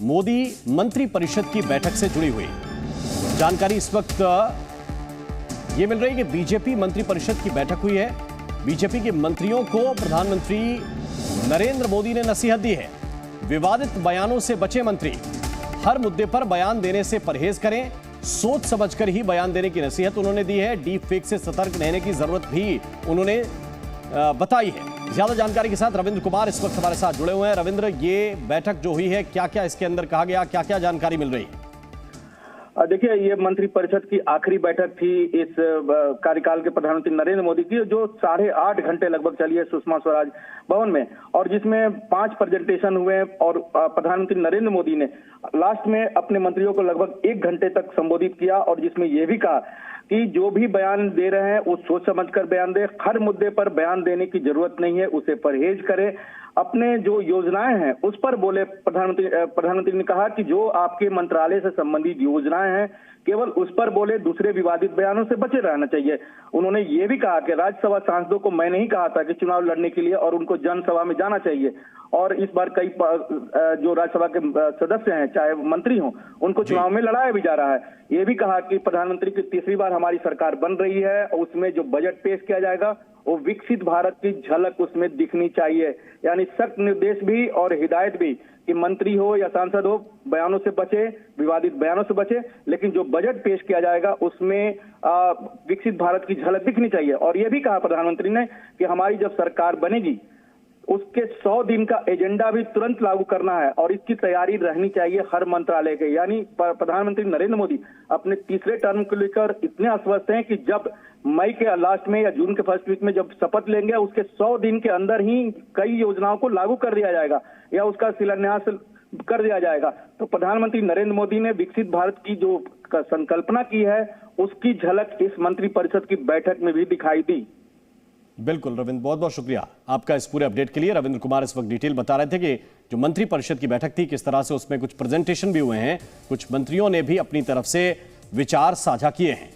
मोदी मंत्री परिषद की बैठक से जुड़ी हुई जानकारी इस वक्त ये मिल रही है कि बीजेपी मंत्री परिषद की बैठक हुई है। बीजेपी के मंत्रियों को प्रधानमंत्री नरेंद्र मोदी ने नसीहत दी है। विवादित बयानों से बचे मंत्री, हर मुद्दे पर बयान देने से परहेज करें, सोच समझकर ही बयान देने की नसीहत उन्होंने दी है। डीप फेक से सतर्क रहने की जरूरत भी उन्होंने बताई है। ज्यादा जानकारी के साथ रविंद्र कुमार इस वक्त हमारे साथ जुड़े हुए हैं। रविंद्र, ये बैठक जो हुई है, क्या क्या इसके अंदर कहा गया, क्या क्या जानकारी मिल रही है? देखिए, ये मंत्री परिषद की आखिरी बैठक थी इस कार्यकाल के प्रधानमंत्री नरेंद्र मोदी की, जो 8.5 घंटे लगभग चली है सुषमा स्वराज भवन में, और जिसमें 5 प्रेजेंटेशन हुए। और प्रधानमंत्री नरेंद्र मोदी ने लास्ट में अपने मंत्रियों को लगभग 1 घंटे तक संबोधित किया, और जिसमें यह भी कहा कि जो भी बयान दे रहे हैं वो सोच समझकर बयान दे, हर मुद्दे पर बयान देने की जरूरत नहीं है, उसे परहेज करें। अपने जो योजनाएं हैं उस पर बोले। प्रधानमंत्री ने कहा कि जो आपके मंत्रालय से संबंधित योजनाएं हैं केवल उस पर बोले, दूसरे विवादित बयानों से बचे रहना चाहिए। उन्होंने ये भी कहा कि राज्यसभा सांसदों को मैं नहीं कहा था कि चुनाव लड़ने के लिए और उनको जनसभा में जाना चाहिए, और इस बार कई जो राज्यसभा के सदस्य हैं चाहे मंत्री हों उनको चुनाव में लड़ाया भी जा रहा है। ये भी कहा कि प्रधानमंत्री की तीसरी बार हमारी सरकार बन रही है, उसमें जो बजट पेश किया जाएगा वो विकसित भारत की झलक उसमें दिखनी चाहिए। यानी सख्त निर्देश भी और हिदायत भी कि मंत्री हो या सांसद हो, बयानों से बचे, विवादित बयानों से बचे, लेकिन जो बजट पेश किया जाएगा उसमें विकसित भारत की झलक दिखनी चाहिए। और यह भी कहा प्रधानमंत्री ने कि हमारी जब सरकार बनेगी उसके 100 दिन का एजेंडा भी तुरंत लागू करना है, और इसकी तैयारी रहनी चाहिए हर मंत्रालय के। यानी प्रधानमंत्री नरेंद्र मोदी अपने तीसरे टर्म को लेकर इतने आश्वस्त हैं कि जब मई के लास्ट में या जून के फर्स्ट वीक में जब शपथ लेंगे उसके 100 दिन के अंदर ही कई योजनाओं को लागू कर दिया जाएगा या उसका शिलान्यास कर दिया जाएगा। तो प्रधानमंत्री नरेंद्र मोदी ने विकसित भारत की जो संकल्पना की है उसकी झलक इस मंत्री परिषद की बैठक में भी दिखाई दी। बिल्कुल रविंद्र, बहुत बहुत शुक्रिया आपका इस पूरे अपडेट के लिए। रविंद्र कुमार इस वक्त डिटेल बता रहे थे कि जो मंत्री परिषद की बैठक थी किस तरह से उसमें कुछ प्रेजेंटेशन भी हुए हैं, कुछ मंत्रियों ने भी अपनी तरफ से विचार साझा किए हैं।